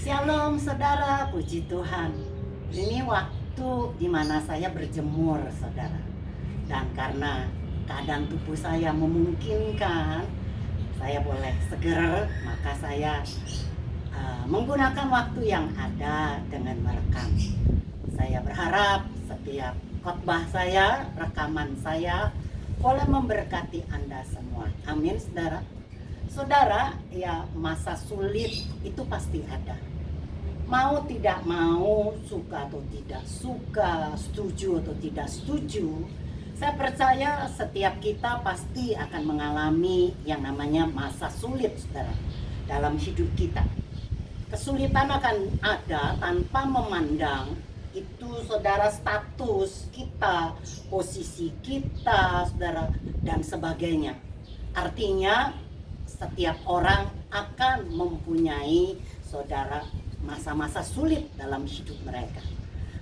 Shalom saudara, puji Tuhan. Ini waktu dimana saya berjemur saudara. Dan karena keadaan tubuh saya memungkinkan saya boleh seger, maka saya menggunakan waktu yang ada dengan merekam. Saya berharap setiap khotbah saya, rekaman saya boleh memberkati Anda semua. Amin saudara. Saudara, ya masa sulit itu pasti ada. Mau tidak mau, suka atau tidak suka, setuju atau tidak setuju, saya percaya setiap kita pasti akan mengalami yang namanya masa sulit, saudara, dalam hidup kita. Kesulitan akan ada tanpa memandang itu, saudara, status kita, posisi kita, saudara, dan sebagainya. Artinya, setiap orang akan mempunyai, saudara, masa-masa sulit dalam hidup mereka.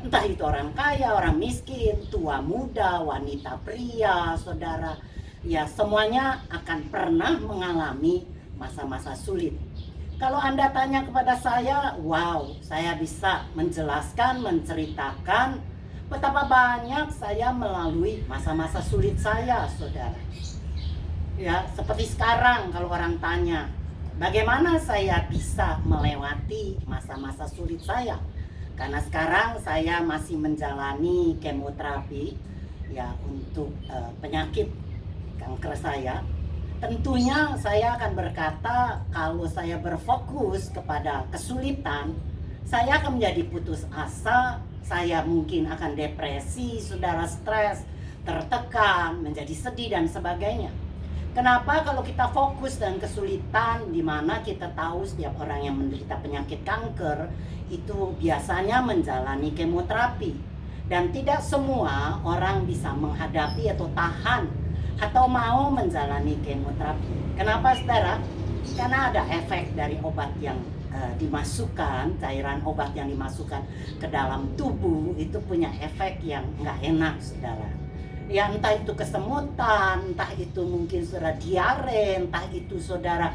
Entah itu orang kaya, orang miskin, tua muda, wanita pria, saudara. Ya, semuanya akan pernah mengalami masa-masa sulit. Kalau Anda tanya kepada saya, wow, saya bisa menjelaskan, menceritakan betapa banyak saya melalui masa-masa sulit saya, saudara. Ya, seperti sekarang kalau orang tanya, bagaimana saya bisa melewati masa-masa sulit saya? Karena sekarang saya masih menjalani kemoterapi ya untuk penyakit kanker saya. Tentunya saya akan berkata kalau saya berfokus kepada kesulitan, saya akan menjadi putus asa, saya mungkin akan depresi, saudara, stres, tertekan, menjadi sedih dan sebagainya. Kenapa? Kalau kita fokus dengan kesulitan, di mana kita tahu setiap orang yang menderita penyakit kanker itu biasanya menjalani kemoterapi, dan tidak semua orang bisa menghadapi atau tahan atau mau menjalani kemoterapi. Kenapa, saudara? Karena ada efek dari obat yang dimasukkan, cairan obat yang dimasukkan ke dalam tubuh itu punya efek yang nggak enak, saudara. Ya, entah itu kesemutan, entah itu mungkin saudara diare, entah itu saudara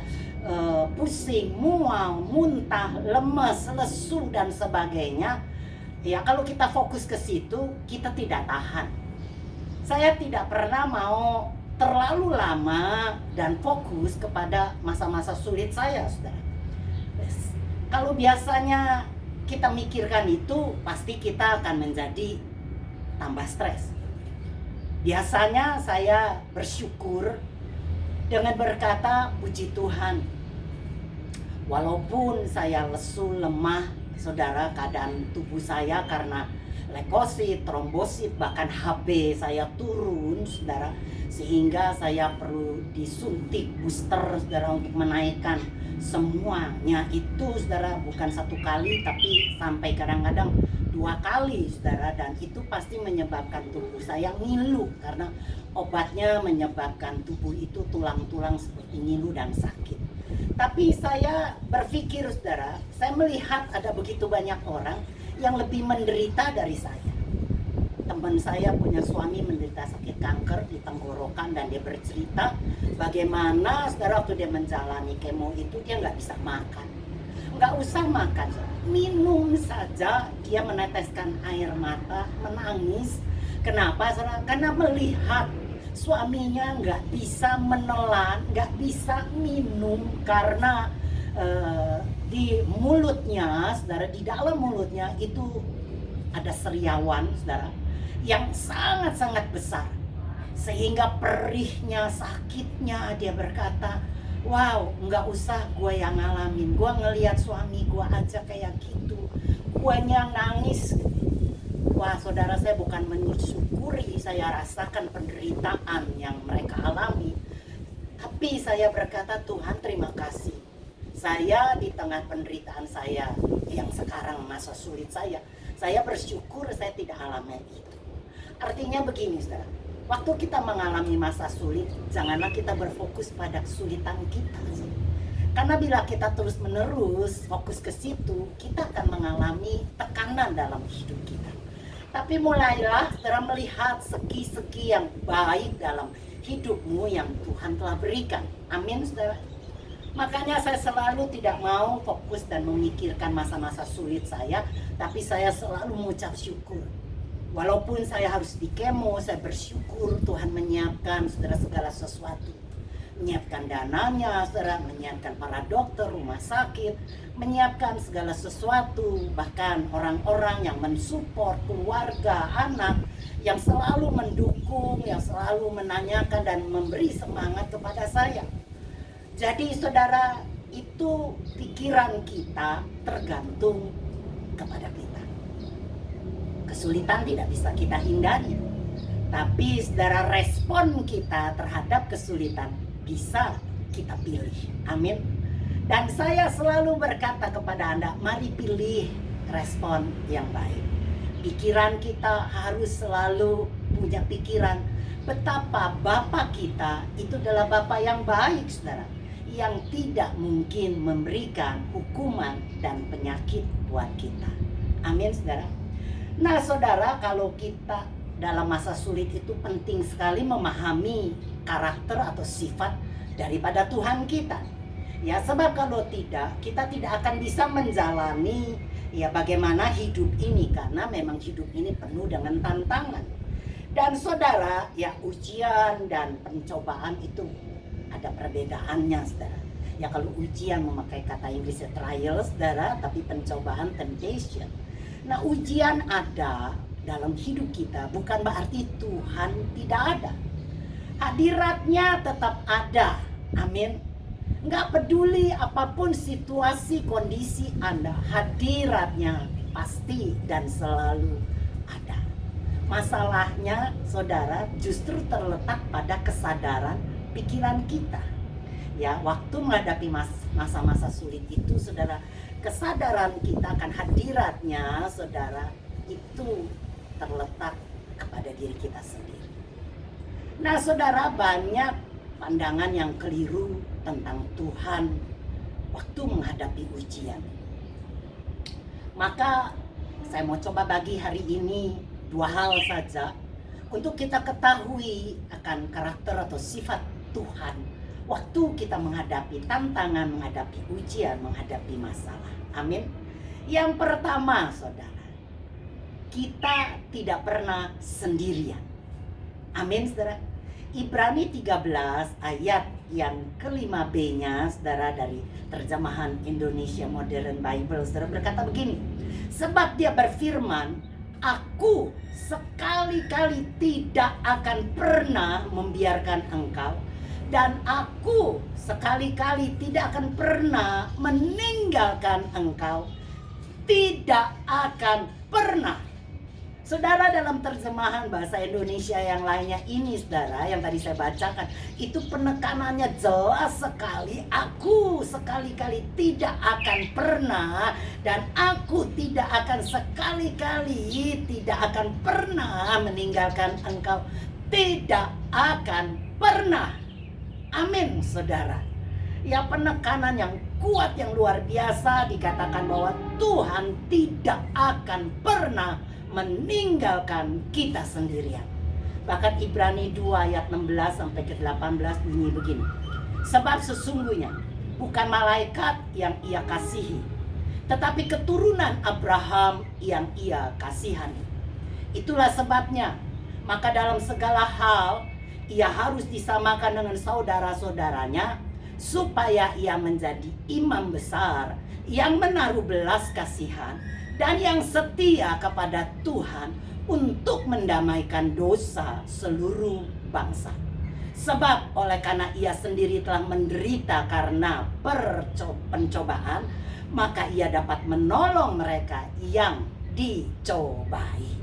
pusing, mual, muntah, lemes, lesu dan sebagainya. Ya, kalau kita fokus ke situ, kita tidak tahan. Saya tidak pernah mau terlalu lama dan fokus kepada masa-masa sulit saya, saudara. Kalau biasanya kita mikirkan itu, pasti kita akan menjadi tambah stres. Biasanya saya bersyukur dengan berkata, puji Tuhan, walaupun saya lesu, lemah, saudara, keadaan tubuh saya karena leukosit, trombosit, bahkan HB saya turun, saudara, sehingga saya perlu disuntik booster, saudara, untuk menaikkan semuanya itu, saudara, bukan satu kali tapi sampai kadang-kadang 2 kali, saudara, dan itu pasti menyebabkan tubuh saya ngilu karena obatnya menyebabkan tubuh itu tulang-tulang seperti ngilu dan sakit. Tapi saya berpikir, saudara, saya melihat ada begitu banyak orang yang lebih menderita dari saya. Teman saya punya suami menderita sakit kanker di tenggorokan, dan dia bercerita bagaimana, saudara, waktu dia menjalani kemo itu dia nggak bisa makan. Nggak usah makan, minum saja dia meneteskan air mata, menangis. Kenapa, saudara? Karena melihat suaminya nggak bisa menelan, nggak bisa minum karena di mulutnya, saudara, di dalam mulutnya itu ada sariawan, saudara, yang sangat-sangat besar, sehingga perihnya, sakitnya. Dia berkata, wow, nggak usah gue yang ngalamin, gue ngelihat suami gue aja kayak gitu, gue yang nangis. Wah, saudara, saya bukan mensyukuri saya rasakan penderitaan yang mereka alami, tapi saya berkata, Tuhan terima kasih, saya di tengah penderitaan saya yang sekarang masa sulit saya bersyukur saya tidak alami itu. Artinya begini, saudara, waktu kita mengalami masa sulit, janganlah kita berfokus pada kesulitan kita. Karena bila kita terus menerus fokus ke situ, kita akan mengalami tekanan dalam hidup kita. Tapi mulailah, saudara, melihat segi-segi yang baik dalam hidupmu yang Tuhan telah berikan. Amin, saudara. Makanya saya selalu tidak mau fokus dan memikirkan masa-masa sulit saya, tapi saya selalu mengucap syukur. Walaupun saya harus di kemo, saya bersyukur Tuhan menyiapkan saudara segala sesuatu. Menyiapkan dananya, saudara, menyiapkan para dokter, rumah sakit, menyiapkan segala sesuatu, bahkan orang-orang yang mensupport, keluarga, anak, yang selalu mendukung, yang selalu menanyakan dan memberi semangat kepada saya. Jadi saudara, itu pikiran kita tergantung kepada kita. Kesulitan tidak bisa kita hindari, tapi saudara, respon kita terhadap kesulitan bisa kita pilih. Amin. Dan saya selalu berkata kepada Anda, mari pilih respon yang baik. Pikiran kita harus selalu punya pikiran betapa Bapa kita itu adalah Bapa yang baik, saudara, yang tidak mungkin memberikan hukuman dan penyakit buat kita. Amin, saudara. Nah, saudara, kalau kita dalam masa sulit itu penting sekali memahami karakter atau sifat daripada Tuhan kita. Ya, sebab kalau tidak, kita tidak akan bisa menjalani ya bagaimana hidup ini, karena memang hidup ini penuh dengan tantangan. Dan saudara, ya ujian dan pencobaan itu ada perbedaannya, saudara. Ya kalau ujian memakai kata Inggrisnya trial, saudara, tapi pencobaan temptation. Nah, ujian ada dalam hidup kita bukan berarti Tuhan tidak ada. Hadiratnya tetap ada. Amin. Nggak peduli apapun situasi kondisi Anda, hadiratnya pasti dan selalu ada. Masalahnya saudara justru terletak pada kesadaran pikiran kita. Ya, waktu menghadapi masa-masa sulit itu, saudara, kesadaran kita akan hadiratnya, saudara, itu terletak kepada diri kita sendiri. Nah, saudara, banyak pandangan yang keliru tentang Tuhan waktu menghadapi ujian. Maka saya mau coba bagi hari ini 2 hal saja untuk kita ketahui akan karakter atau sifat Tuhan waktu kita menghadapi tantangan, menghadapi ujian, menghadapi masalah. Amin. Yang pertama, saudara, kita tidak pernah sendirian. Amin, saudara. Ibrani 13 ayat yang ke-5b-nya, saudara, dari terjemahan Indonesia Modern Bible, saudara, berkata begini. Sebab dia berfirman, aku sekali-kali tidak akan pernah membiarkan engkau, dan aku sekali-kali tidak akan pernah meninggalkan engkau. Tidak akan pernah. Saudara, dalam terjemahan bahasa Indonesia yang lainnya ini, saudara, yang tadi saya bacakan, itu penekanannya jelas sekali. Aku sekali-kali tidak akan pernah, dan aku tidak akan sekali-kali tidak akan pernah meninggalkan engkau. Tidak akan pernah. Amin, saudara. Ya, penekanan yang kuat, yang luar biasa, dikatakan bahwa Tuhan tidak akan pernah meninggalkan kita sendirian. Bahkan Ibrani 2 ayat 16 sampai ke 18 bunyi begini. Sebab sesungguhnya bukan malaikat yang ia kasihi, tetapi keturunan Abraham yang ia kasihani. Itulah sebabnya, maka dalam segala hal ia harus disamakan dengan saudara-saudaranya, supaya ia menjadi imam besar yang menaruh belas kasihan dan yang setia kepada Tuhan untuk mendamaikan dosa seluruh bangsa. Sebab oleh karena ia sendiri telah menderita karena pencobaan, maka ia dapat menolong mereka yang dicobai.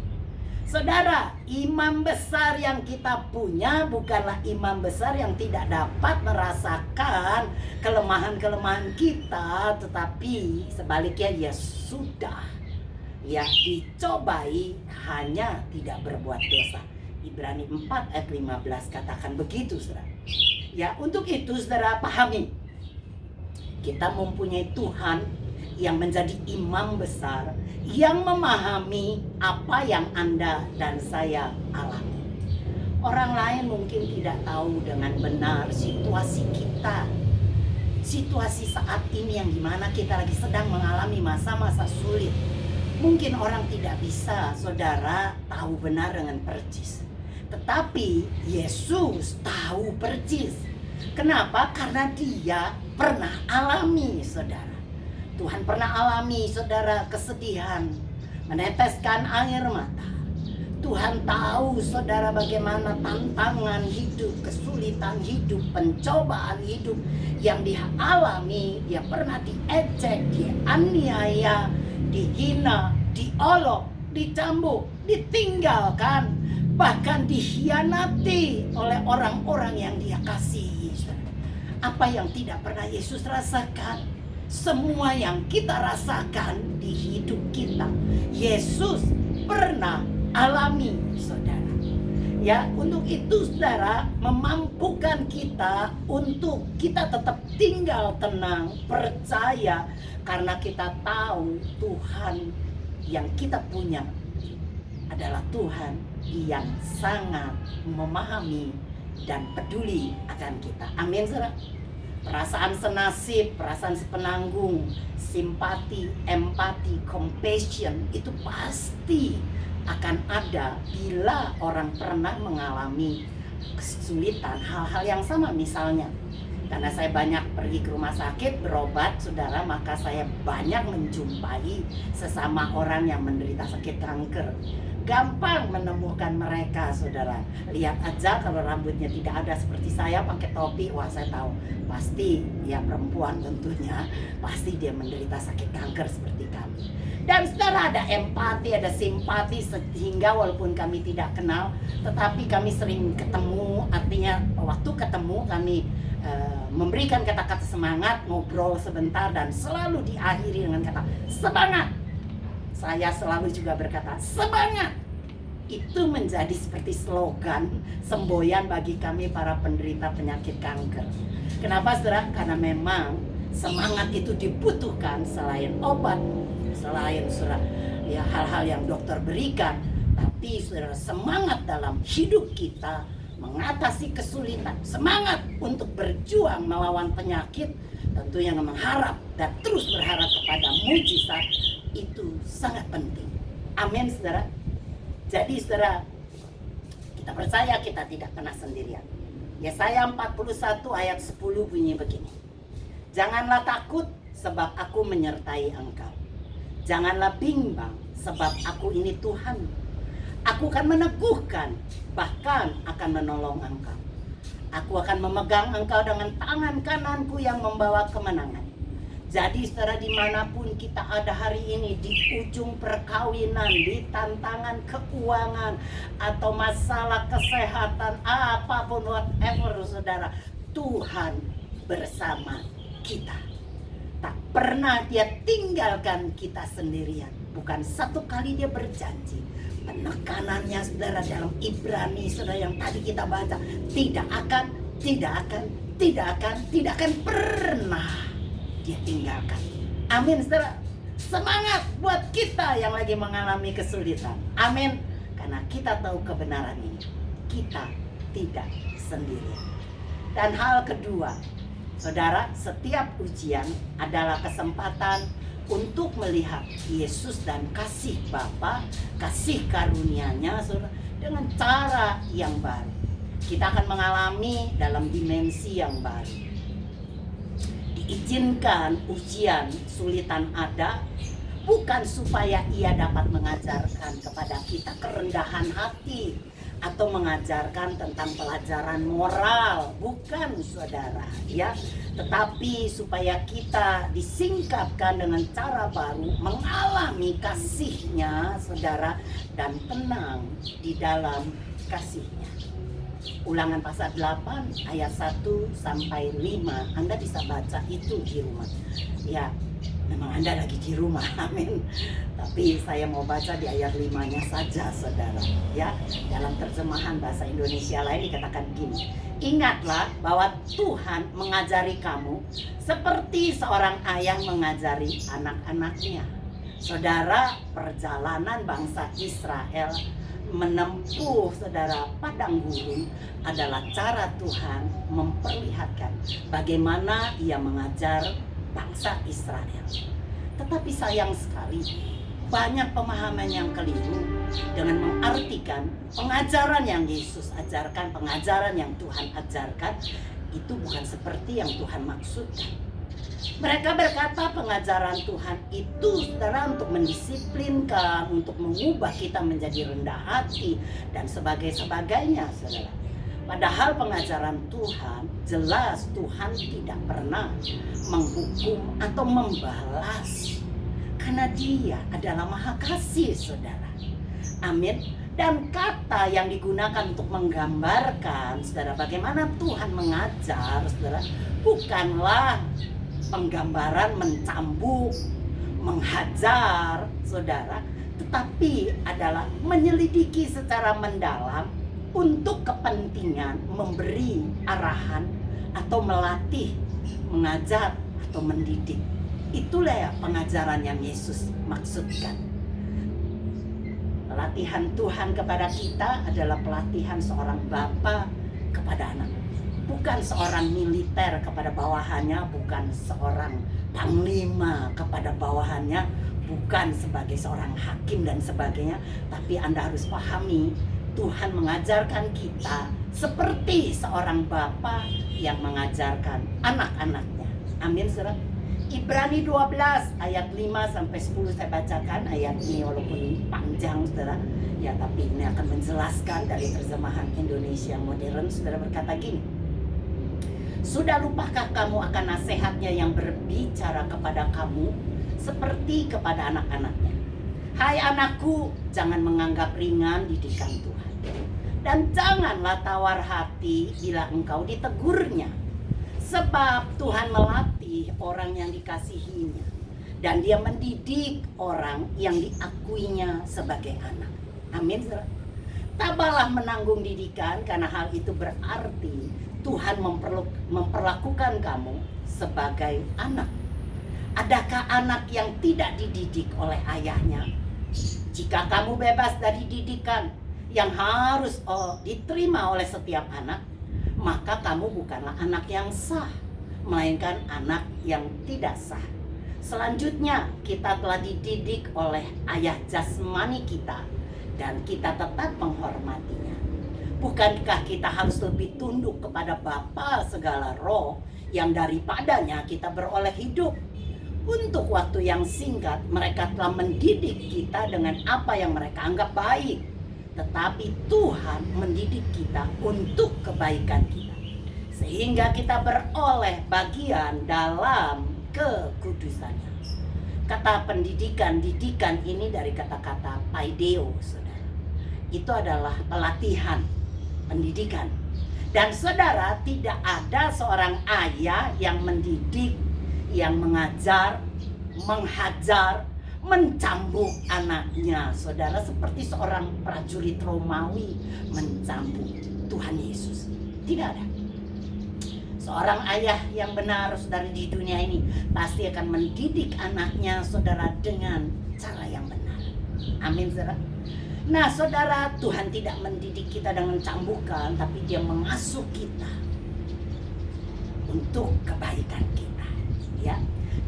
Saudara, imam besar yang kita punya bukanlah imam besar yang tidak dapat merasakan kelemahan-kelemahan kita, tetapi sebaliknya ia sudah dicobai, hanya tidak berbuat dosa. Ibrani 4 ayat 15 katakan begitu, saudara. Ya, untuk itu saudara pahami, kita mempunyai Tuhan yang menjadi imam besar, yang memahami apa yang Anda dan saya alami. Orang lain mungkin tidak tahu dengan benar situasi kita, situasi saat ini yang dimana kita lagi sedang mengalami masa-masa sulit. Mungkin orang tidak bisa, saudara, tahu benar dengan percis. Tetapi Yesus tahu percis. Kenapa? Karena dia pernah alami, saudara. Tuhan pernah alami, saudara, kesedihan, meneteskan air mata. Tuhan tahu, saudara, bagaimana tantangan hidup, kesulitan hidup, pencobaan hidup yang dia alami. Dia pernah diejek, dianiaya, dihina, diolok, dicambuk, ditinggalkan, bahkan dikhianati oleh orang-orang yang dia kasihi. Apa yang tidak pernah Yesus rasakan? Semua yang kita rasakan di hidup kita, Yesus pernah alami, saudara. Ya, untuk itu, saudara, memampukan kita untuk kita tetap tinggal tenang, percaya, karena kita tahu Tuhan yang kita punya adalah Tuhan yang sangat memahami dan peduli akan kita. Amin, saudara. Perasaan senasib, perasaan sepenanggung, simpati, empati, compassion itu pasti akan ada bila orang pernah mengalami kesulitan hal-hal yang sama. Misalnya, karena saya banyak pergi ke rumah sakit berobat, saudara, maka saya banyak menjumpai sesama orang yang menderita sakit kanker. Gampang menemukan mereka, saudara. Lihat aja kalau rambutnya tidak ada seperti saya, pakai topi, wah saya tahu pasti ya perempuan, tentunya pasti dia menderita sakit kanker seperti kami. Dan saudara, ada empati, ada simpati, sehingga walaupun kami tidak kenal, tetapi kami sering ketemu. Artinya waktu ketemu kami memberikan kata-kata semangat, ngobrol sebentar, dan selalu diakhiri dengan kata semangat. Saya selalu juga berkata semangat. Itu menjadi seperti slogan, semboyan bagi kami para penderita penyakit kanker. Kenapa, saudara? Karena memang semangat itu dibutuhkan selain obat, selain, saudara, ya hal-hal yang dokter berikan. Tapi, saudara, semangat dalam hidup kita mengatasi kesulitan, semangat untuk berjuang melawan penyakit, tentunya mengharap dan terus berharap kepada mujizat, itu sangat penting. Amin, saudara. Jadi, saudara, kita percaya kita tidak pernah sendirian. Yesaya 41 ayat 10 bunyi begini. Janganlah takut sebab aku menyertai engkau. Janganlah bimbang sebab aku ini Tuhan. Aku akan meneguhkan, bahkan akan menolong engkau. Aku akan memegang engkau dengan tangan kananku yang membawa kemenangan. Jadi, saudara, dimanapun kita ada hari ini, di ujung perkawinan, di tantangan keuangan, atau masalah kesehatan, apapun, whatever, saudara, Tuhan bersama kita. Tak pernah dia tinggalkan kita sendirian. Bukan satu kali dia berjanji. Penekanannya, saudara, dalam Ibrani, saudara, yang tadi kita baca, tidak akan pernah dia tinggalkan. Amin, saudara. Semangat buat kita yang lagi mengalami kesulitan. Amin. Karena kita tahu kebenaran ini, kita tidak sendirian. Dan hal kedua, saudara, setiap ujian adalah kesempatan untuk melihat Yesus dan kasih Bapa, kasih karunia-Nya, saudara, dengan cara yang baru. Kita akan mengalami dalam dimensi yang baru. Diizinkan ujian, sulitan ada, bukan supaya ia dapat mengajarkan kepada kita kerendahan hati atau mengajarkan tentang pelajaran moral, bukan, saudara, ya, tetapi supaya kita disingkapkan dengan cara baru, mengalami kasih-Nya, saudara, dan tenang di dalam kasih-Nya. Ulangan pasal 8 ayat 1 sampai 5, Anda bisa baca itu di rumah. Ya, memang Anda lagi di rumah, amin. Tapi saya mau baca di ayat 5-nya saja, saudara. Ya, dalam terjemahan bahasa Indonesia lain dikatakan gini. Ingatlah bahwa Tuhan mengajari kamu seperti seorang ayah mengajari anak-anaknya. Saudara, perjalanan bangsa Israel menempuh saudara padang gurun adalah cara Tuhan memperlihatkan bagaimana ia mengajar bangsa Israel. Tetapi sayang sekali banyak pemahaman yang keliru dengan mengartikan pengajaran yang Yesus ajarkan, pengajaran yang Tuhan ajarkan itu bukan seperti yang Tuhan maksudkan. Mereka berkata pengajaran Tuhan itu saudara untuk mendisiplinkan, untuk mengubah kita menjadi rendah hati dan sebagainya saudara. Padahal pengajaran Tuhan jelas Tuhan tidak pernah menghukum atau membalas, karena Dia adalah Maha Kasih saudara. Amin. Dan kata yang digunakan untuk menggambarkan saudara bagaimana Tuhan mengajar saudara bukanlah penggambaran mencambuk, menghajar saudara, tetapi adalah menyelidiki secara mendalam untuk kepentingan memberi arahan atau melatih, mengajar atau mendidik. Itulah ya pengajaran yang Yesus maksudkan. Pelatihan Tuhan kepada kita adalah pelatihan seorang bapa kepada anak. Bukan seorang militer kepada bawahannya, bukan seorang panglima kepada bawahannya, bukan sebagai seorang hakim dan sebagainya. Tapi Anda harus pahami, Tuhan mengajarkan kita seperti seorang bapa yang mengajarkan anak-anaknya. Amin, saudara. Ibrani 12 ayat 5 sampai 10 saya bacakan ayat ini walaupun panjang saudara. Ya, tapi ini akan menjelaskan dari terjemahan Indonesia modern. Saudara berkata gini. Sudah lupakah kamu akan nasihatnya yang berbicara kepada kamu seperti kepada anak-anaknya? Hai anakku, jangan menganggap ringan didikan Tuhan. Dan janganlah tawar hati bila engkau ditegurnya. Sebab Tuhan melatih orang yang dikasihinya, dan Dia mendidik orang yang diakuinya sebagai anak. Amin. Tabahlah menanggung didikan, karena hal itu berarti Tuhan memperlakukan kamu sebagai anak. Adakah anak yang tidak dididik oleh ayahnya? Jika kamu bebas dari didikan yang harus diterima oleh setiap anak, maka kamu bukanlah anak yang sah, melainkan anak yang tidak sah. Selanjutnya, kita telah dididik oleh ayah jasmani kita, dan kita tetap menghormatinya. Bukankah kita harus lebih tunduk kepada Bapa segala roh yang daripadanya kita beroleh hidup? Untuk waktu yang singkat, mereka telah mendidik kita dengan apa yang mereka anggap baik. Tetapi Tuhan mendidik kita untuk kebaikan kita, sehingga kita beroleh bagian dalam kekudusannya. Kata didikan ini dari kata-kata paideo, saudara. Itu adalah pelatihan, pendidikan. Dan saudara, tidak ada seorang ayah yang mendidik, yang mengajar, menghajar, mencambuk anaknya, saudara, seperti seorang prajurit Romawi mencambuk Tuhan Yesus. Tidak ada. Seorang ayah yang benar, saudara, di dunia ini pasti akan mendidik anaknya, saudara, dengan cara yang benar. Amin, saudara. Nah, saudara, Tuhan tidak mendidik kita dengan cambukan, tapi Dia mengasuh kita untuk kebaikan kita, ya.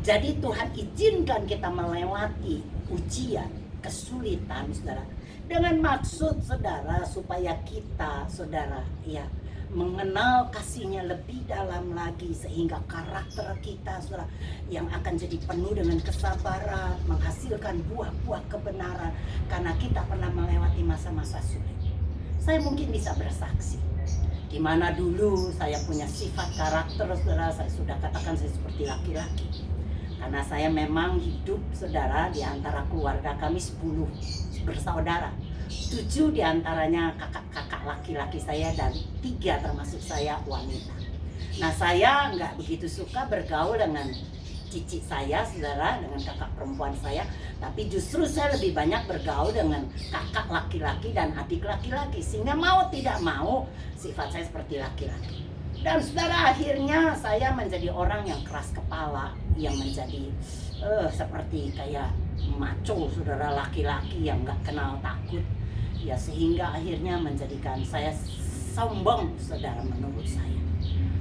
Jadi Tuhan izinkan kita melewati ujian, kesulitan, saudara, dengan maksud, saudara, supaya kita, saudara, ya, mengenal kasih-Nya lebih dalam lagi, sehingga karakter kita, saudara, yang akan jadi penuh dengan kesabaran, menghasilkan buah-buah kebenaran, karena kita pernah melewati masa-masa sulit. Saya mungkin bisa bersaksi, di mana dulu saya punya sifat karakter, saudara, saya sudah katakan saya seperti laki-laki. Karena saya memang hidup, saudara, di antara keluarga kami 10 bersaudara. 7 diantaranya kakak-kakak laki-laki saya, dan 3 termasuk saya wanita. Nah, saya nggak begitu suka bergaul dengan cici saya, saudara, dengan kakak perempuan saya. Tapi justru saya lebih banyak bergaul dengan kakak laki-laki dan adik laki-laki. Sehingga mau tidak mau, sifat saya seperti laki-laki. Dan saudara, akhirnya saya menjadi orang yang keras kepala, yang menjadi seperti kayak maco, saudara, laki-laki yang gak kenal takut. Ya sehingga akhirnya menjadikan saya sombong, saudara, menurut saya.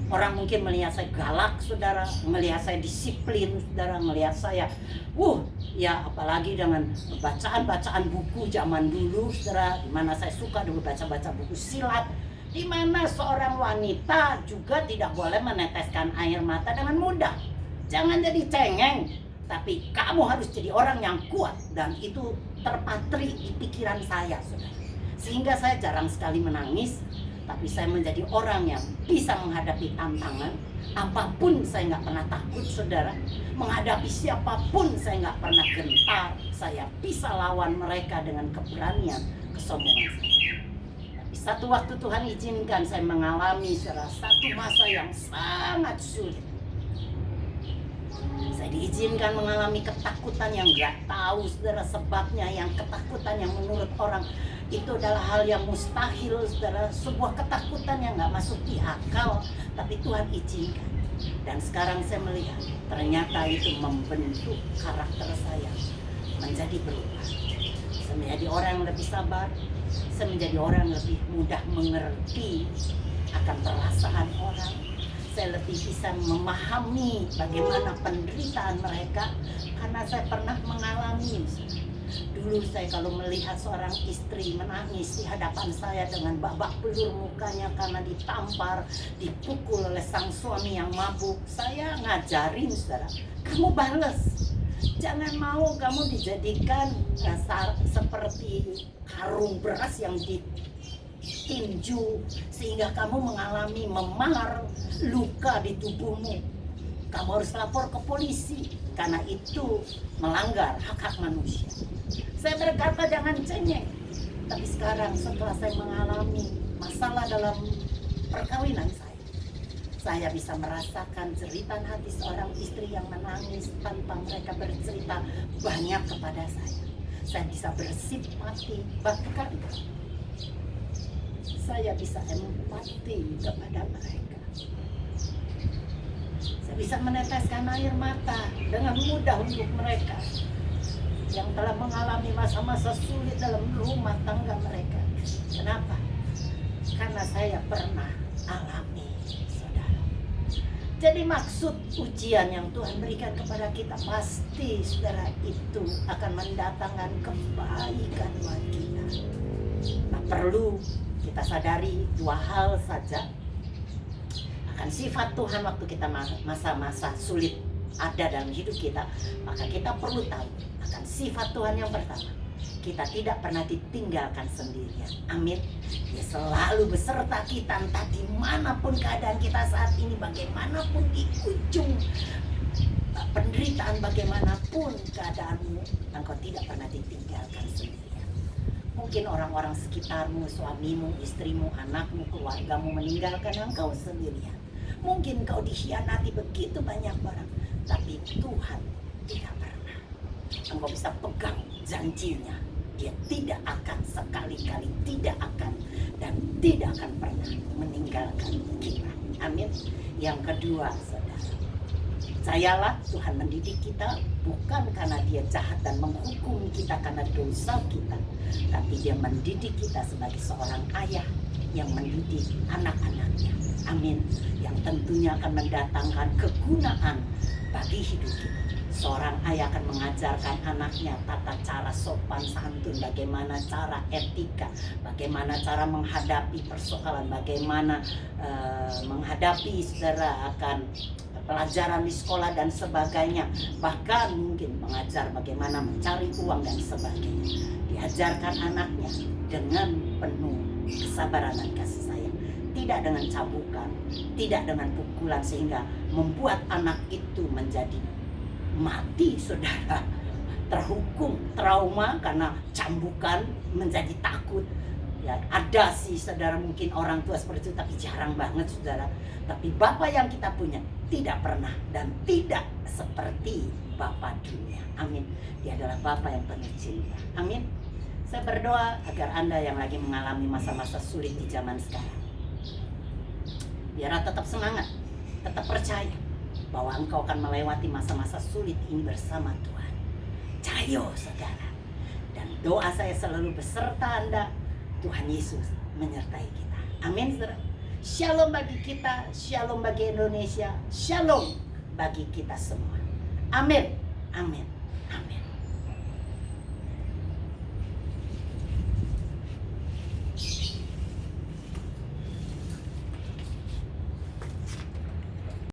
Orang mungkin melihat saya galak, saudara, melihat saya disiplin, saudara, melihat saya ya apalagi dengan bacaan-bacaan buku zaman dulu, saudara, di mana saya suka dulu baca-baca buku silat, di mana seorang wanita juga tidak boleh meneteskan air mata dengan mudah. Jangan jadi cengeng, tapi kamu harus jadi orang yang kuat. Dan itu terpatri di pikiran saya, saudara. Sehingga saya jarang sekali menangis, tapi saya menjadi orang yang bisa menghadapi tantangan. Apapun saya nggak pernah takut, saudara. Menghadapi siapapun saya nggak pernah gentar. Saya bisa lawan mereka dengan keberanian, kesombongan saya. Tapi satu waktu Tuhan izinkan saya mengalami satu masa yang sangat sulit. Saya diizinkan mengalami ketakutan yang nggak tahu, saudara, sebabnya. Yang ketakutan yang menurut orang itu adalah hal yang mustahil, saudara. Sebuah ketakutan yang nggak masuk di akal, tapi Tuhan izinkan. Dan sekarang saya melihat ternyata itu membentuk karakter saya menjadi berubah. Saya menjadi orang yang lebih sabar. Saya menjadi orang yang lebih mudah mengerti akan perasaan orang. Saya lebih bisa memahami bagaimana penderitaan mereka karena saya pernah mengalami. Dulu saya kalau melihat seorang istri menangis di hadapan saya dengan babak belur mukanya karena ditampar, dipukul oleh sang suami yang mabuk, saya ngajarin, saudara, kamu balas. Jangan mau kamu dijadikan seperti karung beras yang ditinju sehingga kamu mengalami memar, luka di tubuhmu. Kamu harus lapor ke polisi karena itu melanggar hak-hak manusia. Saya berkata jangan cengeng. Tapi sekarang setelah saya mengalami masalah dalam perkawinan saya bisa merasakan jeritan hati seorang istri yang menangis tanpa mereka bercerita banyak kepada saya. Saya bisa bersimpati, bahkan saya bisa empati kepada mereka. Saya bisa meneteskan air mata dengan mudah untuk mereka yang telah mengalami masa-masa sulit dalam rumah tangga mereka. Kenapa? Karena saya pernah alami, saudara. Jadi maksud ujian yang Tuhan berikan kepada kita pasti, saudara, itu akan mendatangkan kebaikan buat kita. Nah, perlu kita sadari dua hal saja akan sifat Tuhan waktu kita masa-masa sulit ada dalam hidup kita. Maka kita perlu tahu akan sifat Tuhan yang pertama, kita tidak pernah ditinggalkan sendirian. Amin. Dia selalu beserta kita entah dimanapun keadaan kita saat ini, bagaimanapun di ujung penderitaan, bagaimanapun keadaanmu, engkau tidak pernah ditinggalkan sendirian. Mungkin orang-orang sekitarmu, suamimu, istrimu, anakmu, keluargamu meninggalkan engkau sendirian. Mungkin kau dikhianati begitu banyak orang, tapi Tuhan tidak pernah. Engkau bisa pegang janjinya. Dia tidak akan sekali-kali, tidak akan dan tidak akan pernah meninggalkan kita. Amin. Yang kedua, saudara, percayalah Tuhan mendidik kita bukan karena dia jahat dan menghukum kita karena dosa kita, tapi dia mendidik kita sebagai seorang ayah yang mendidik anak-anaknya. Amin. Yang tentunya akan mendatangkan kegunaan bagi hidup kita. Seorang ayah akan mengajarkan anaknya tata cara sopan santun, bagaimana cara etika, bagaimana cara menghadapi persoalan, bagaimana menghadapi saudara akan pelajaran di sekolah dan sebagainya. Bahkan mungkin mengajar bagaimana mencari uang dan sebagainya. Diajarkan anaknya dengan penuh kesabaran dan kasih sayang. Tidak dengan cabukan, tidak dengan pukulan sehingga membuat anak itu menjadi mati, saudara, terhukum, trauma karena cambukan, menjadi takut. Ya, ada sih, saudara, mungkin orang tua seperti itu, tapi jarang banget, saudara. Tapi Bapa yang kita punya tidak pernah dan tidak seperti Bapa dunia. Amin. Dia adalah Bapa yang penuh cinta. Amin. Saya berdoa agar Anda yang lagi mengalami masa-masa sulit di zaman sekarang, biar tetap semangat, tetap percaya bahwa engkau akan melewati masa-masa sulit ini bersama Tuhan. Cayo, saudara. Dan doa saya selalu beserta Anda Tuhan Yesus menyertai kita. Amin, saudara. Shalom bagi kita, shalom bagi Indonesia, shalom bagi kita semua. Amin, amin, amin.